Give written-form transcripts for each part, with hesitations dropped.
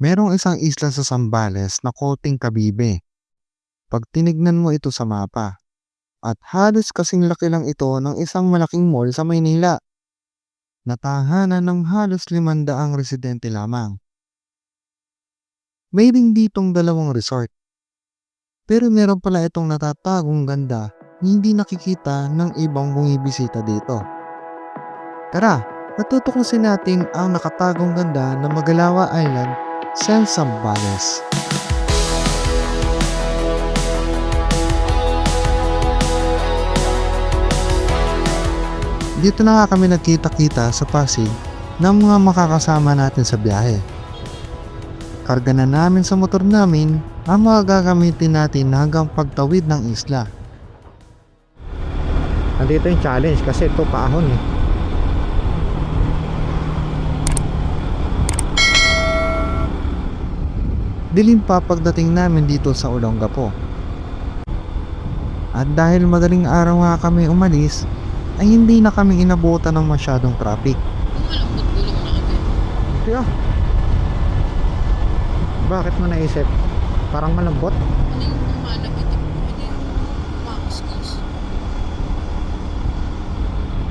Merong isang isla sa Zambales na Koting Kabibe. Pag tinignan mo ito sa mapa, at halos kasing laki lang ito ng isang malaking mall sa Maynila, na tahanan ng halos 500 residente lamang. Mayroon ditong dalawang resort, pero meron pala itong natatagong ganda na hindi nakikita ng ibang bumibisita dito. Tara, natutuklasin natin ang nakatagong ganda ng Magalawa Island sa Zambales. Dito na nga kami nagkita-kita sa Pasig ng mga makakasama natin sa biyahe. Karga na namin sa motor namin ang mga gagamitin natin hanggang pagtawid ng isla. Nandito yung challenge kasi ito paahon eh. Dilim pa pagdating namin dito sa Olongapo. At dahil madaling araw nga kami umalis, ay hindi na kami inabutan ng masyadong traffic. Malambot gulong na kami. Tiyo. Bakit mo naisip? Parang malambot? Ano yung malambot? Ano yung makuskus?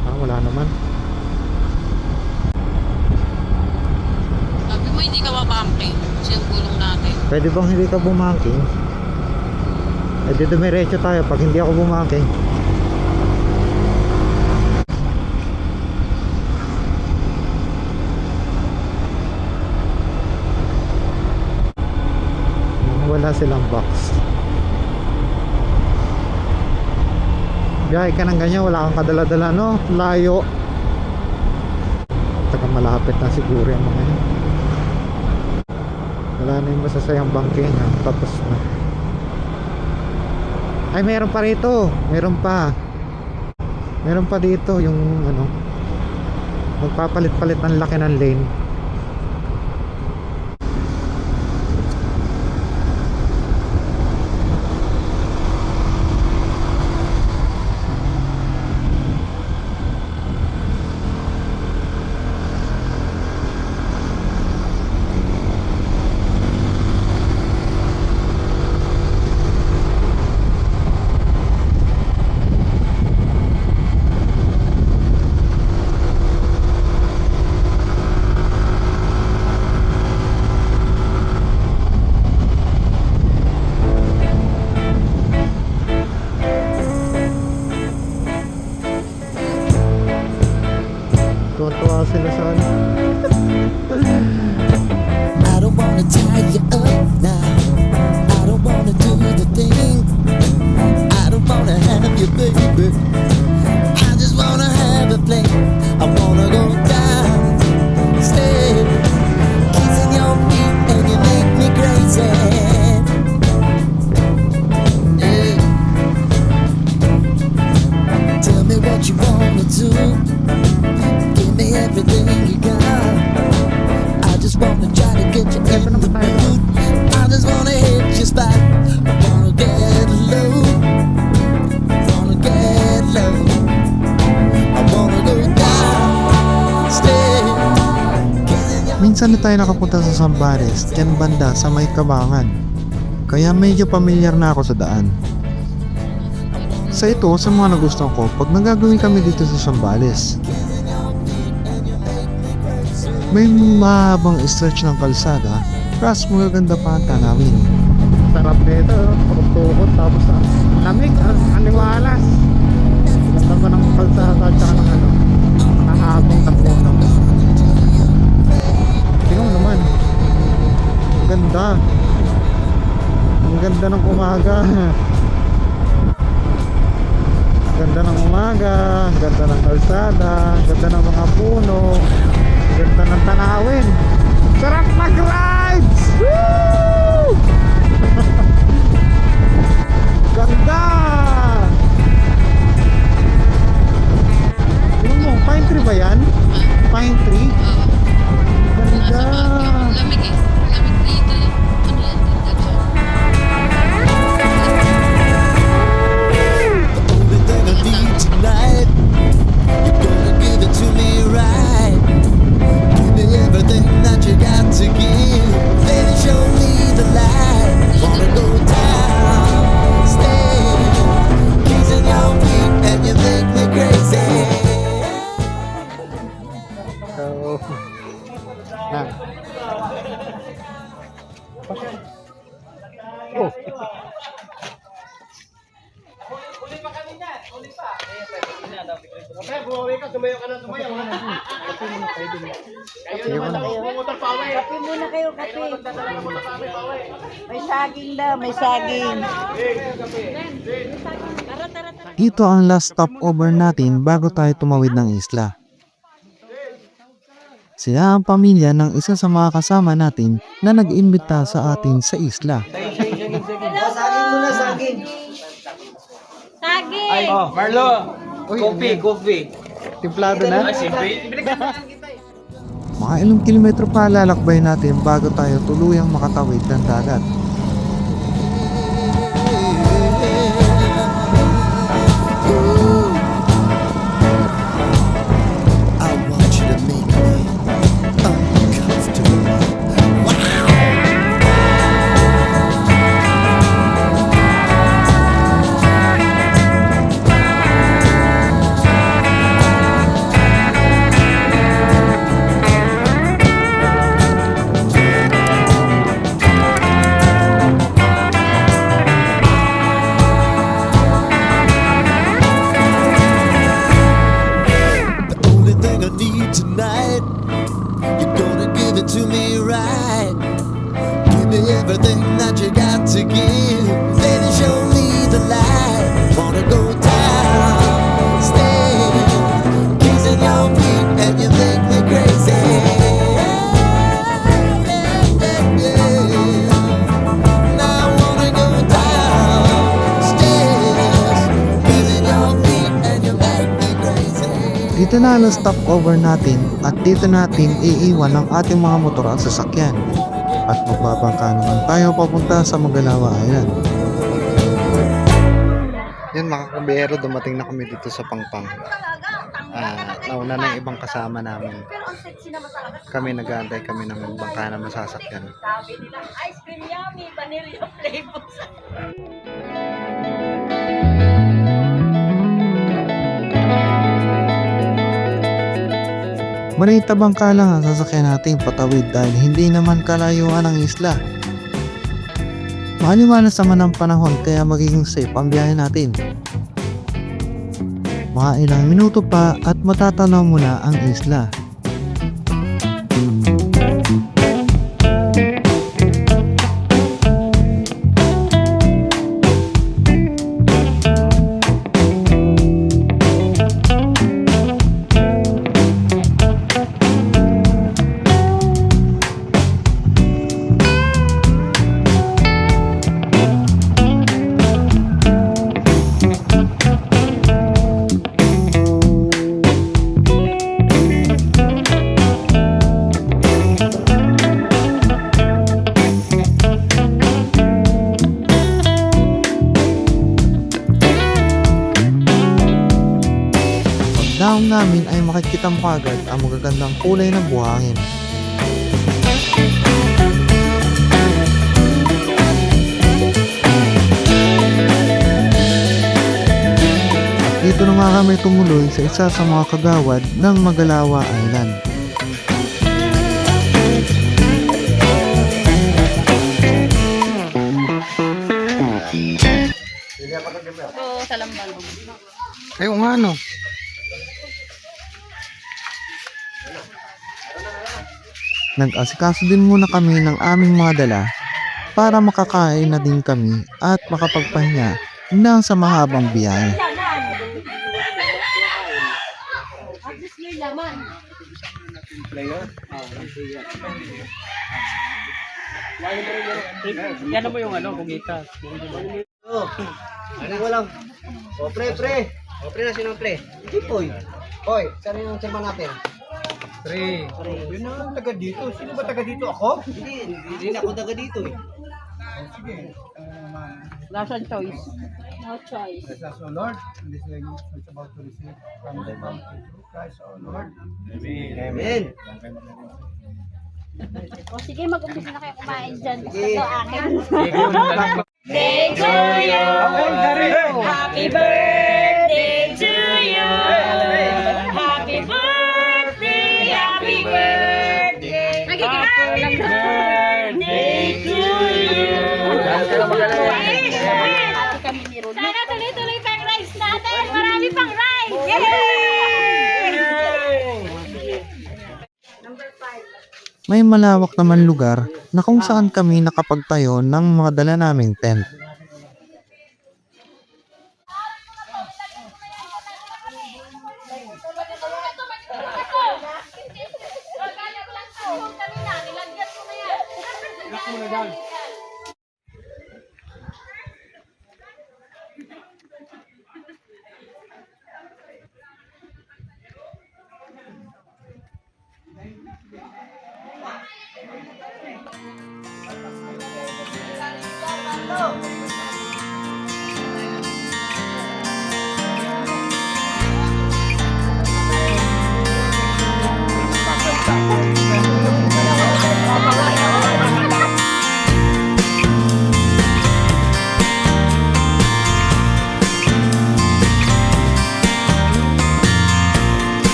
Parang wala naman. Sabi mo hindi ka mapampi. Kasi yung gulong natin. Pwede bang hindi ka bumangking? Eh di dumiretso tayo pag hindi ako bumangking. Wala silang box. Biyahe ka ng ganyan, wala kang kadala-dala, no? Layo. Taga malapit na siguro yung mga yun. Wala na yung masasayang bangking, ha? Tapos na. Ay, meron pa rito. Meron pa. Meron pa dito yung ano, magpapalit-palit ng laki ng lane. Tuwa sila sa ano. I don't wanna tie you up now. I don't wanna do the thing. I don't wanna have you, baby. I just wanna have a fling. I wanna go down, stay, kissing your feet, and you make me crazy. Yeah. Tell me what you wanna do. Give me everything you got. I just wanna try to get you in the mood. I just wanna hit your spot. I wanna get low. Wanna get low. I wanna go down, stay. Minsan na tayo nakapunta sa Zambales, dyan banda sa may Kabangan. Kaya medyo pamilyar na ako sa daan. Sa ito, sa mga nagustuhan ko pag nagagawin kami dito sa Zambales. May mahabang stretch ng kalsada, plus magaganda pa ang tanawin. Sarap nito, tukot-tukot, tapos ang lamig, ang aliwalas. Ganda pa ng kalsada at saka ng ano, nakahabang tapuno. Tingnan mo naman, ang ganda. Ang ganda ng umaga. Ang ganda ng umaga, ang ganda ng kalsada, ang ganda ng mga puno, ang ganda ng tanawin. Sarap mag-rides! Woo! Ganda! Tingnan mo, pine tree ba yan? Pine tree? Ganda! Nasa Baguio. Lamig eh. Lamig dito eh. Ano yan? Ganda dyan. Only thing I need tonight. You're gonna give it to me right. Give me everything that you got to give. Sige mo na. Kape muna kayo, kape. May saging daw, may saging. Ito ang last stopover natin bago tayo tumawid ng isla. Sila ang pamilya ng isa sa mga kasama natin na nag-imbita sa atin sa isla. Saging! Oh, Marlo! Coffee. Timplado na. Mga ilang kilometro pa lalakbay natin bago tayo tuluyang makatawid ng dagat. I want you to make me uncomfortable. The only thing I need tonight, you're gonna give it to me right. Give me everything that you got to give. Baby, show me the light. Wanna go downstairs, kissing your feet, and you make me crazy. Now I wanna go downstairs, kissing your feet, and you make me crazy. Dito na ang stopover natin at dito natin iiwan ang ating mga motor at sasakyan. At magbabangka naman tayo papunta sa Magalawa Island. Yan mga kabiyero, dumating na kami dito sa Pangpang. Nauna na yung ibang kasama namin. Kami nag-aantay kami ng bangka na masasakyan. Sabi nila, ice cream yummy, vanilla flavor. Maliit na bangka lang ang sasakyan natin patawid dahil hindi naman kalayuan ang isla. Maliwalas naman ang panahon kaya magiging safe ang biyahe natin. Mga ilang minuto pa at matatanaw mo na ang isla. Pagdaong namin ay makikita mo agad ang magagandang kulay ng buhangin. At dito na nga kami tumuloy sa isa sa mga kagawad ng Magalawa Island. Ito sa Lambal. Kayo nga no? Nag-asikaso din muna kami ng aming mga dala para makakain na din kami at makapagpahinga na sa mahabang biyahe. Yan mo yung kugitas. Ano walang? O pre. O pre na sino pre? Tipoy. Hoy, saan yung chairman natin? Pre. Yun ang taga dito. Sino ba taga dito? Ako? Hindi na ako taga dito eh. Last choice. No choice. Bless us, O Lord, in this language which about to receive from the bounty through Christ, O Lord. Amen. O sige, mag-umpisa na kayo kumain dyan. Sige. Ito akin. Day to you. Happy birthday to you. Happy birthday, happy birthday. Happy birthday to may malawak naman lugar na kung saan kami nakapagtayo ng mga dala naming tent.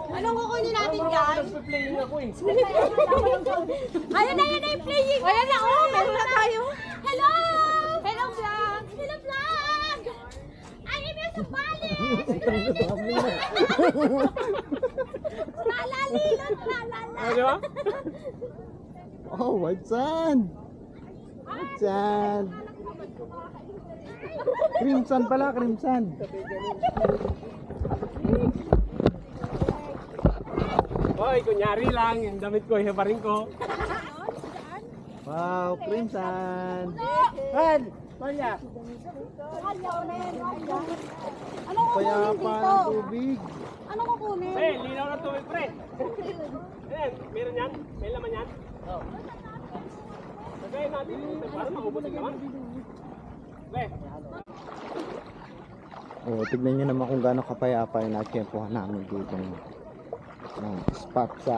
Anong kukunin natin, guys? Playing ako eh. Ayun na yung playing. Wala na, oh, meron na tayo. Hello! Hello, vlog! Hello, vlog! Ay, ito yung sambali! Lalalilot, lalala. Di ba? Oh, white sand! White sand! Crimson pala, crimson. Hoy, kunyari lang, yung damit ko, hibarin ko. Wow, crimson! Han! Manya! Anong Kaya kukunin pa dito? ng tubig. Anong kukunin? Eh, linaw na tubig, pre. Eh, meron yan? May laman yan? Oo. Sagayin natin, para maubos ang laman. Eh, Oh, tignan nyo naman kung gaano kapayapa yung natsyempohan namin dito ng spot sa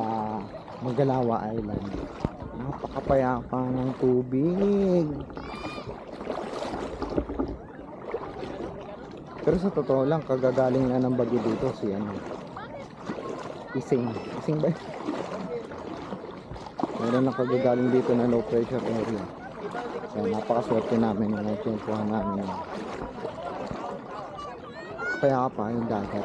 Magalawa Island. Napakapayapa ng tubig. Pero sa totoo lang, kagagaling na ng bagyo dito si Ising. Ising ba? Meron lang kagagaling dito na low pressure area. Kaya napakaswerte namin yung natsyempohan namin. Kaya pa yung dagat.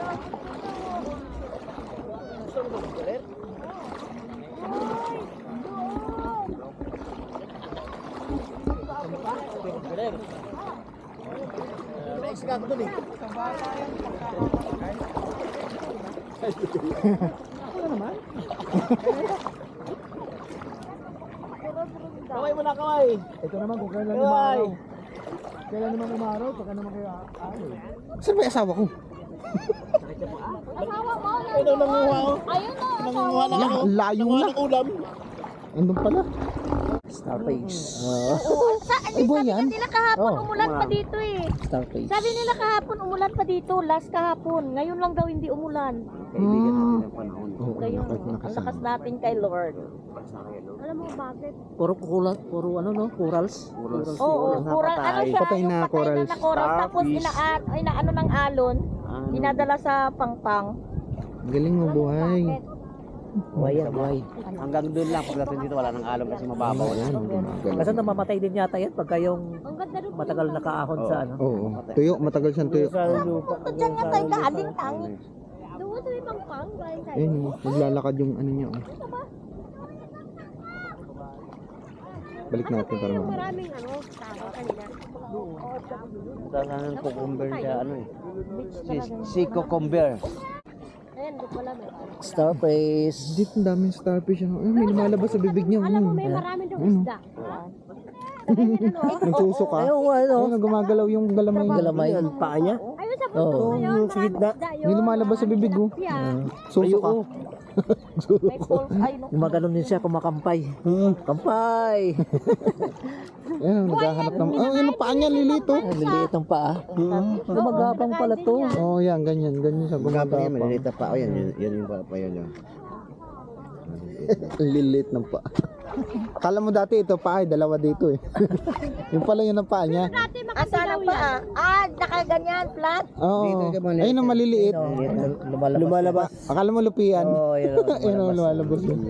kaway mo na, kaway. Ito naman kung kailan umaraw. Kailan naman umaraw, pagka naman kayo saan ba yung asawa ko? Asawa mo? Ito nanguha ko. Ayun na, Nanguha lang ako. Layo Nanguha na. ng ulam. Andun pala. Starface. Ay, sabi nila kahapon Oh, umulan pa dito eh. Starface. Sabi nila kahapon umulan pa dito, last kahapon. Ngayon lang daw hindi umulan. Oo, Ngayon, nakasama. ang lakas natin kay Lord. Alam mo bakit? Puro ano no? Corals. Oo, coral, ano siya, Patay yung na patay corals. na corals, tapos inaano ng alon, dinadala sa pangpang. Galing mo buhay. Buhay yan, buhay. Hanggang doon lang, pagdating dito wala nang alon kasi mababaw. Kasi namamatay din yata yan pagka yung Ang ganda rin. matagal nakaahon sa ano. Oo. Tuyo, matagal siyang tuyo. Diyan nga tayo galing tangi. Doon sa may pangpang, galing tayo. Ayun, naglalakad yung ano niya. Balik natin para mamaya. Maraming ano, tao kanina. Talagang cucumber siya, ano eh. Si cucumber. Ayan, di pala may. Starface. Dito ang daming starfish. May lumalabas sa bibig niya. Alam mo, may marami daw isda. Nagsusuka. Ayun, gumagalaw yung galamay niya. Galamay. Ang paa niya. Ayun sa puso yun, maraming isda yun. May lumalabas sa bibig, oh. Yeah. Susuka. May pulse, ay no. Gumaganon din siya kumakampay. Kampay! Ayun, naghahanap ng... Oh, yun ang paa niya, lilito. Ang liliit ang paa. Gumagapang pala to. Oh, yan, ganyan. Ganyan siya, gumagapang. Malilita pa. O yan, yun yung pa yun. Lilit ng paa. Kala mo dati ito paa ay dalawa dito eh. Yung pala yun ang paa niya. Asan ang paa? Nakaganyan, flat. Oo. Ayun ang maliliit. Lumalabas. Akala mo lupian. Oo, yun. Ayun ang lumalabas yun.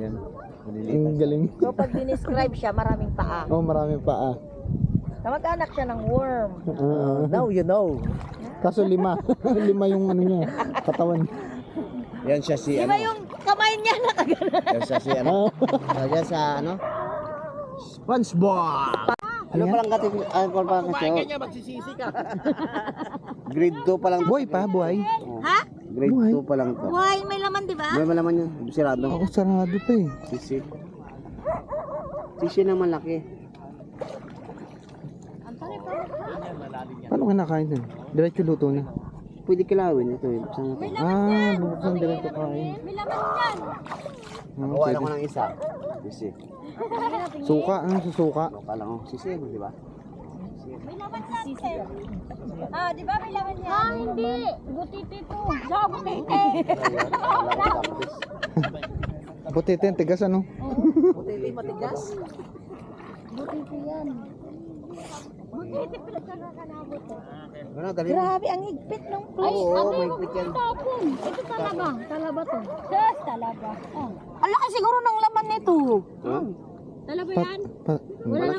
Ang galing. So pag dinescribe siya, maraming paa. Oh, maraming paa. Kamag-anak siya ng worm. Now you know. Kaso 5. 5 yung ano niya, katawan. Yan siya si Di ba yung kamay niya nakagana? Yan siya si ano? Yan sa ano? SpongeBob! Ano palang kasi? Kanya magsisisi ka. Grade 2 pa lang. Buhay pa, buhay. Ha? Grade 2 pa lang to. Buhay, may laman, di ba? May malaman yun. Sirado. Ako sarado pa eh. Sisi. Sisi na malaki. Paano ka nakain din? Diretso luto na. Pwede kilawin ito. Buksan natin. Buksan diretso kain. May laman yan. Gawa lang ko ng isa. Sisi. Suka, ano susuka? Loka lang ako. Sisi, di ba? May laman yan. Di ba may laman yan? Hindi. Butiti to. Sa butiti. Butiti yung tigas ano? Butiti matigas. Butiti yan. Butiti pala sa nakanabot to. Ano, dali mo. Grabe, ang higpit ng Ay, Oo, ano may yung click yan. tapon? Ito talaba. Talaba to. Yes, talaba. Oh. Ang laki siguro ng laman nito. Ha? Talaba yan?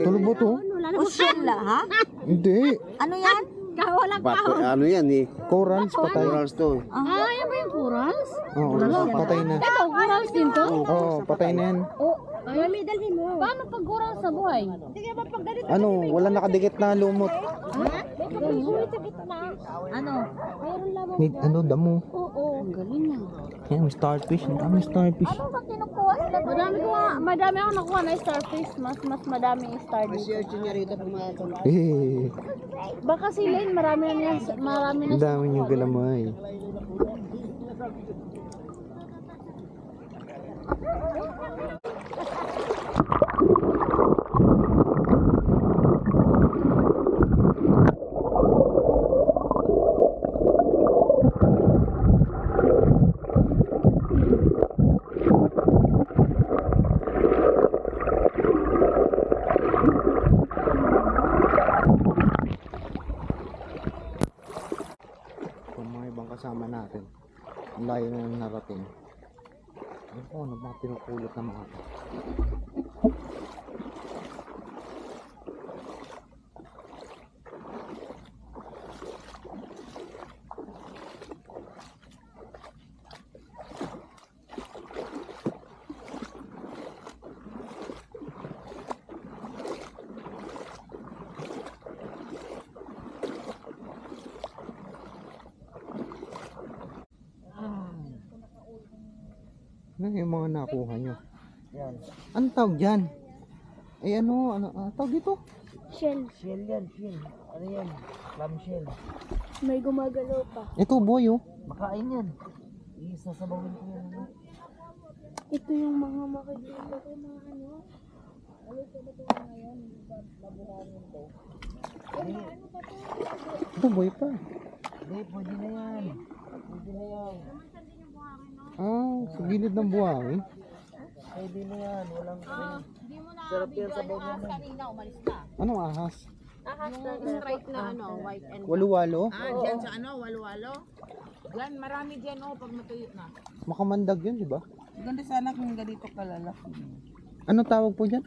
Tulog mo to? Wala O sila, ha? Hindi. Ano yan? Walang Bato, ano yan eh? Corals, patay. Corals to. yan ba yung corals? Oo, patay na. Ito, corals din to? Oo, patay na yan. Oh, ay, may dalhin mo. Paano pag corals sa buhay? Sige ba pag ganito? Ano, wala nakadikit na lumot. May pagkagulit sa gitna. Ano? Mayroon lamang. Need, ano, damo. Oo, galing na. Yan, may starfish. Ang dami starfish. Ano ba kinukuha nila? Madami ako nakuha na starfish. Mas madami yung star dito. Search niya rito pumayag. Eh, Baka si Lane, marami na ang dami niyong galamay. Kung mga ibang kasama natin, ang layo na yung narating. Ano po, ano mga pinupulot ng mga ito? Ano yung mga nakuha nyo? Yan. Anong tawag dyan? Eh ano, tawag dito? Shell. Shell yan, shell. Ano yan? Clam shell. May gumagalaw pa. Ito boy oh. Makain yan. Isasabawin ko yan. Ito yung mga makikita ko mga ano. Ito boy pa. Hindi, pwede na yan. Pwede na yan. Sa gilid ng buhangin. Pwede na yan. Walang sarap yan sa bawa mo. Anong ahas? Straight na white and Walu-walo? Diyan sa walo-walo. Diyan, marami diyan pag matuyo na. Makamandag yun, di ba? Ganda sana kung ganito kalalaki. Ano tawag po dyan?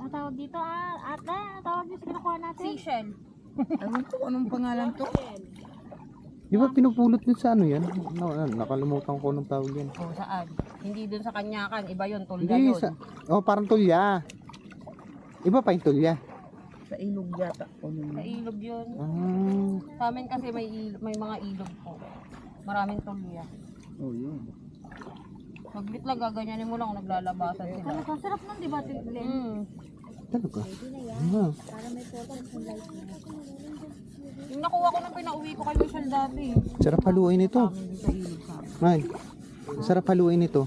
Ang tawag dito ate, ang tawag dito sa kinukuha natin. seashell. Ewan ko anong pangalan to. Di ba pinupulot nyo sa ano yan? Nakalimutan ko anong tawag yan. O saan? Hindi dun sa kanyakan, iba yun, tulya Hindi, yun. parang tulya. Iba pa yung tulya. Sa ilog yata. Sa ilog yun. Ah, Sa amin kasi may mga ilog po. Maraming tulya. Oh, yun. Maglit lang, gaganyanin mo lang kung naglalabasan sila. Ang sarap nun, di ba, Tidlin? talaga. Yung nakuha ko nung pinauwi ko kay Michelle dati. Sarap haluin ito. Sa ilog sa amin. Ay, sarap haluin ito.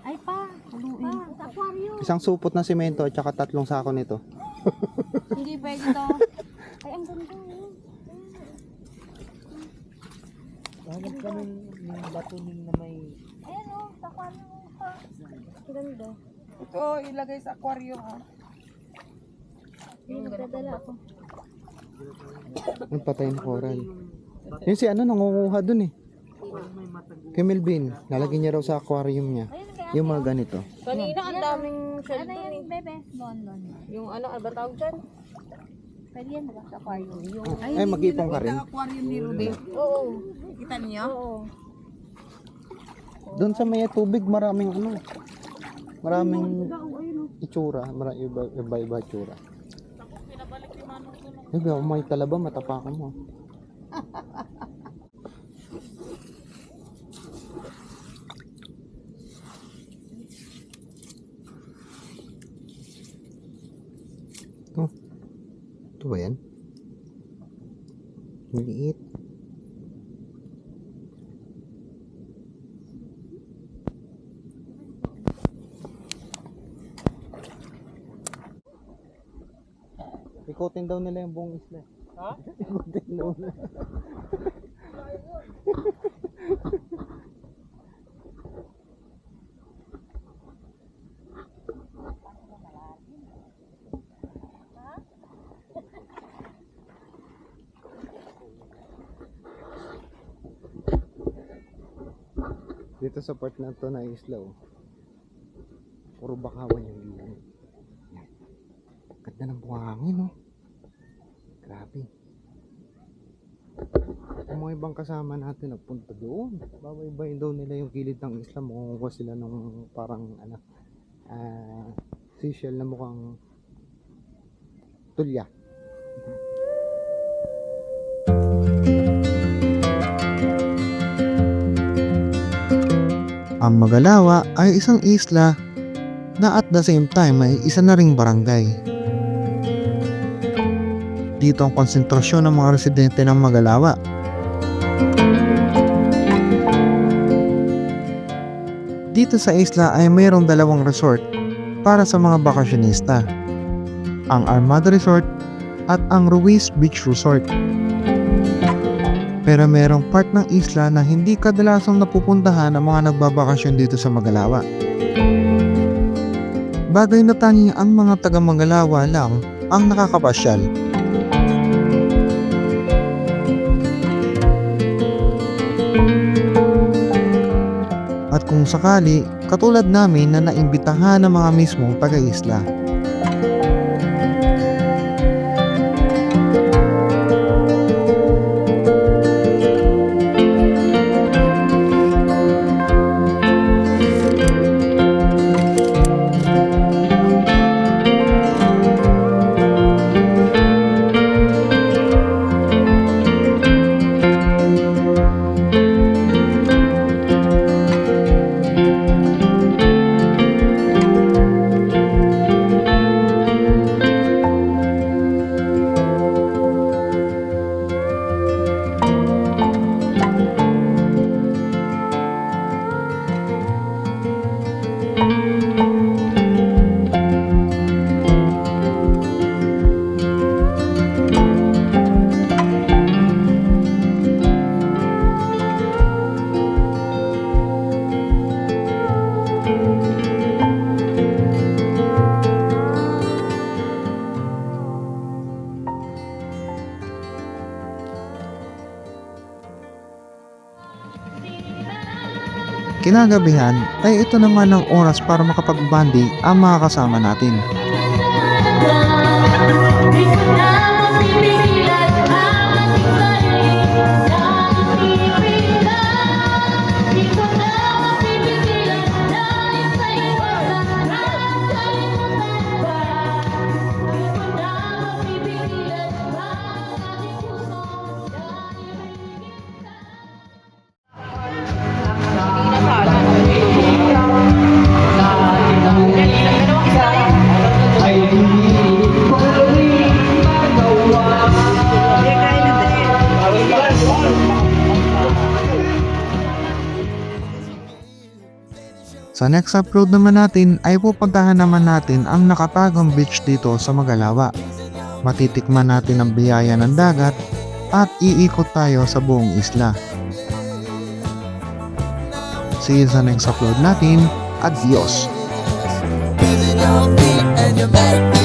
Ay pa, sa aquarium. Isang supot na semento at saka 3 sako nito. Hindi pwede to. Ay, ang ganda. Hanap kami Yung batuning na may... Ayan o, takuan mo pa. Ganda. Ito, ilagay sa aquarium ah. Yung nagdadala ako. Ang patay na coral. Yung si ano, nangunguha dun eh. Kay Melvin, lalagyan niya raw sa aquarium niya. Yung mga ganito. Kanina ang daming shell Ano dun yan, eh. bebe? Doon. Yung ano ba tawag dyan? Pwede yan ba sa aquarium? Ay, mag-ipon ka rin. Aquarium ni Ruben. Oo. Kita niyo? Oo. Doon sa may tubig, maraming ano. Maraming itsura. Iba-iba itsura. Ay, ba, may talaba, matapakan mo. Oh, ito ba yan? Maliit. Ikutin daw nila yung buong isla. Ha? Ikutin daw nila. Dito sa part na to na isla, oh. Puro bakawan yung ilan. Ganda ng buhangin, oh. Grabe. Yung mga ibang kasama natin nagpunta doon. Babaybayin daw nila yung kilid ng isla. Makukuha sila ng parang seashell na mukhang tulya. Ang Magalawa ay isang isla na at the same time ay isa na ring barangay. Dito ang konsentrasyon ng mga residente ng Magalawa. Dito sa isla ay mayroong dalawang resort para sa mga bakasyonista. Ang Armada Resort at ang Ruiz Beach Resort. Pero mayroong part ng isla na hindi kadalasang napupuntahan ng mga nagbabakasyon dito sa Magalawa. Bagay na tanging ang mga taga Magalawa lang ang nakakapasyal. At kung sakali, katulad namin na naimbitahan ng mga mismong taga-isla. Kinagabihan ay ito naman ang oras para makapag-bonding ang mga kasama natin. Sa next upload naman natin ay pupuntahan naman natin ang nakatagong beach dito sa Magalawa. Matitikman natin ang biyaya ng dagat at iikot tayo sa buong isla. See you sa next upload natin. Adios! Using your feet and you make me